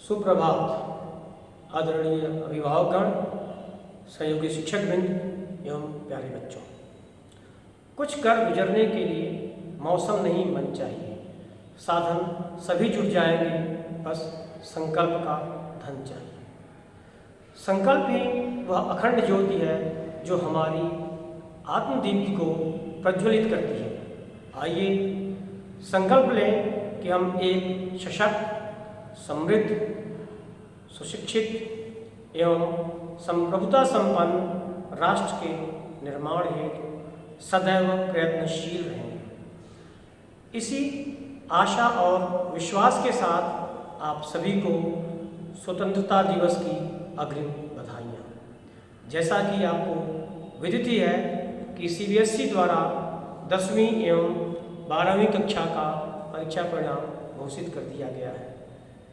सुप्रभात आदरणीय अभिभावकगण, सहयोगी शिक्षकवृंद एवं प्यारे बच्चों। कुछ कर गुजरने के लिए मौसम नहीं मन चाहिए, साधन सभी जुट जाएंगे, बस संकल्प का धन चाहिए। संकल्प ही वह अखंड ज्योति है जो हमारी आत्मदीप्ति को प्रज्वलित करती है। आइए संकल्प लें कि हम एक सशक्त, समृद्ध, सुशिक्षित एवं संप्रभुता संपन्न राष्ट्र के निर्माण हेतु सदैव प्रयत्नशील रहेंगे। इसी आशा और विश्वास के साथ आप सभी को स्वतंत्रता दिवस की अग्रिम बधाइयाँ। जैसा कि आपको विदित ही है कि CBSE द्वारा 10वीं एवं 12वीं कक्षा का परीक्षा परिणाम घोषित कर दिया गया है।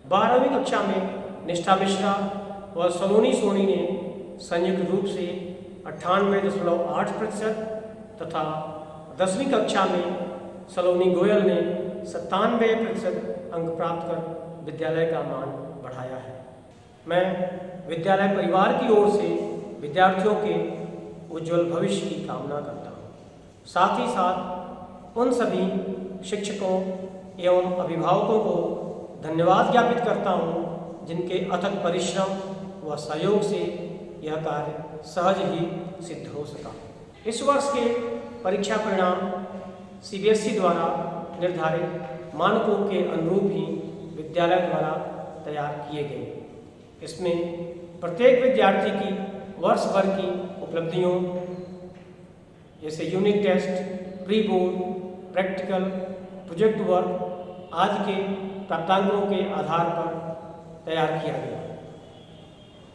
12वीं कक्षा में निष्ठा मिश्रा व सलोनी सोनी ने संयुक्त रूप से 98.8% तथा 10वीं कक्षा में सलोनी गोयल ने 97% अंक प्राप्त कर विद्यालय का मान बढ़ाया है। मैं विद्यालय परिवार की ओर से विद्यार्थियों के उज्जवल भविष्य की कामना करता हूँ। साथ ही साथ उन सभी शिक्षकों एवं अभिभावकों को धन्यवाद ज्ञापित करता हूँ जिनके अथक परिश्रम व सहयोग से यह कार्य सहज ही सिद्ध हो सका। इस वर्ष के परीक्षा परिणाम CBSE द्वारा निर्धारित मानकों के अनुरूप ही विद्यालय द्वारा तैयार किए गए। इसमें प्रत्येक विद्यार्थी की वर्ष भर की उपलब्धियों जैसे unit test, pre board, practical, project work आदि के प्राप्तांकों के आधार पर तैयार किया गया।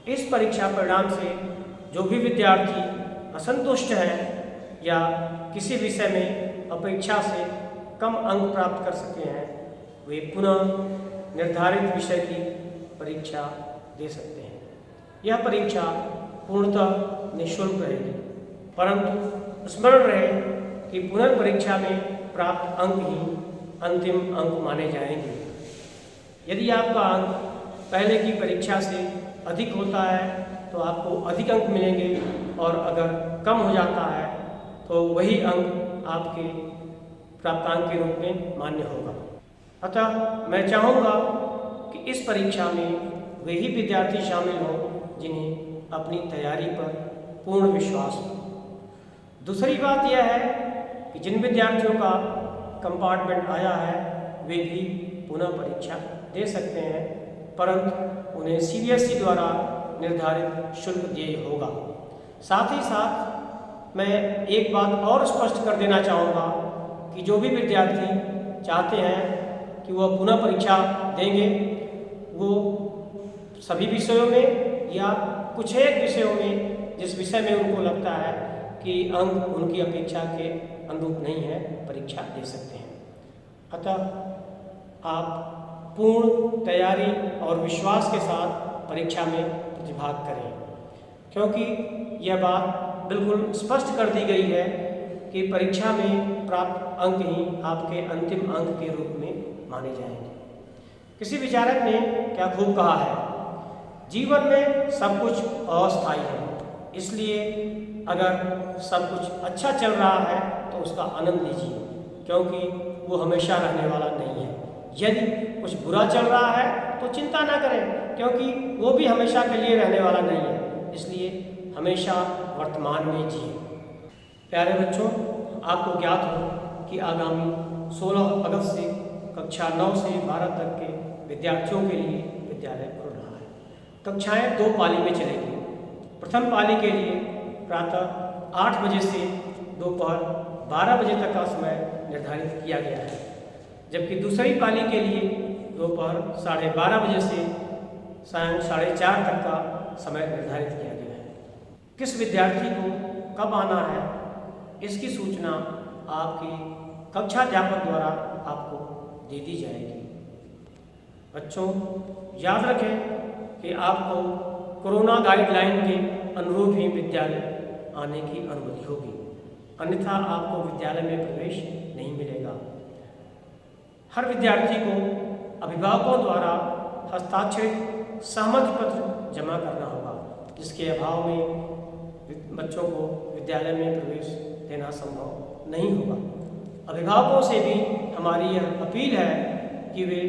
इस परीक्षा परिणाम से जो भी विद्यार्थी असंतुष्ट हैं या किसी विषय में अपेक्षा से कम अंक प्राप्त कर सके हैं, वे पुनः निर्धारित विषय की परीक्षा दे सकते हैं। यह परीक्षा पूर्णतः निःशुल्क रहेगी, परंतु स्मरण रहे कि पुनर्परीक्षा में प्राप्त अंक ही अंतिम अंक माने जाएंगे। यदि आपका अंक पहले की परीक्षा से अधिक होता है तो आपको अधिक अंक मिलेंगे और अगर कम हो जाता है तो वही अंक आपके प्राप्तांक के रूप में मान्य होगा। अतः मैं चाहूँगा कि इस परीक्षा में वे ही विद्यार्थी शामिल हों जिन्हें अपनी तैयारी पर पूर्ण विश्वास हो। दूसरी बात यह है कि जिन विद्यार्थियों का कंपार्टमेंट आया है वे भी पुनः परीक्षा दे सकते हैं, परंतु उन्हें CBSE द्वारा निर्धारित शुल्क देय होगा। साथ ही साथ मैं एक बात और स्पष्ट कर देना चाहूँगा कि जो भी विद्यार्थी चाहते हैं कि वह पुनः परीक्षा देंगे, वो सभी विषयों में या कुछ एक विषयों में जिस विषय में उनको लगता है कि अंक उनकी अपेक्षा के अनुरूप नहीं है, परीक्षा दे सकते हैं। अतः आप पूर्ण तैयारी और विश्वास के साथ परीक्षा में प्रतिभाग करें, क्योंकि यह बात बिल्कुल स्पष्ट कर दी गई है कि परीक्षा में प्राप्त अंक ही आपके अंतिम अंक के रूप में माने जाएंगे। किसी विचारक ने क्या खूब कहा है, जीवन में सब कुछ अस्थायी है, इसलिए अगर सब कुछ अच्छा चल रहा है तो उसका आनंद लीजिए, क्योंकि वो हमेशा रहने वाला नहीं है। यदि कुछ बुरा चल रहा है तो चिंता ना करें, क्योंकि वो भी हमेशा के लिए रहने वाला नहीं है। इसलिए हमेशा वर्तमान में जिए। प्यारे बच्चों, आपको ज्ञात हो कि आगामी 16 अगस्त से कक्षा 9 से 12 तक के विद्यार्थियों के लिए विद्यालय खुल रहा है। कक्षाएं 2 पाली में चलेगी। प्रथम पाली के लिए प्रातः 8 बजे से दोपहर 12 बजे तक का समय निर्धारित किया गया है, जबकि दूसरी पाली के लिए दोपहर 12:30 बजे से सायं 4:30 तक का समय निर्धारित किया गया है। किस विद्यार्थी को कब आना है, इसकी सूचना आपके कक्षाध्यापक द्वारा आपको दे दी जाएगी। बच्चों, याद रखें कि आपको कोरोना गाइडलाइन के अनुरूप ही विद्यालय आने की अनुमति होगी, अन्यथा आपको विद्यालय में प्रवेश नहीं मिलेगा। हर विद्यार्थी को अभिभावकों द्वारा हस्ताक्षरित सहमति पत्र जमा करना होगा, जिसके अभाव में बच्चों को विद्यालय में प्रवेश देना संभव नहीं होगा। अभिभावकों से भी हमारी यह अपील है कि वे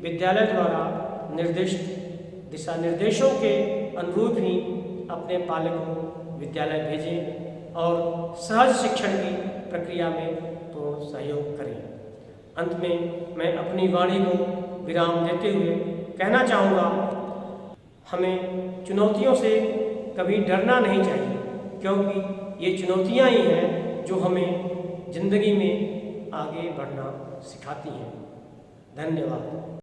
विद्यालय द्वारा निर्दिष्ट दिशा निर्देशों के अनुरूप ही अपने पालकों को विद्यालय भेजें और सहज शिक्षण की प्रक्रिया में पूर्ण सहयोग करें। अंत में मैं अपनी वाणी को विराम देते हुए कहना चाहूँगा, हमें चुनौतियों से कभी डरना नहीं चाहिए, क्योंकि ये चुनौतियाँ ही हैं जो हमें ज़िंदगी में आगे बढ़ना सिखाती हैं। धन्यवाद।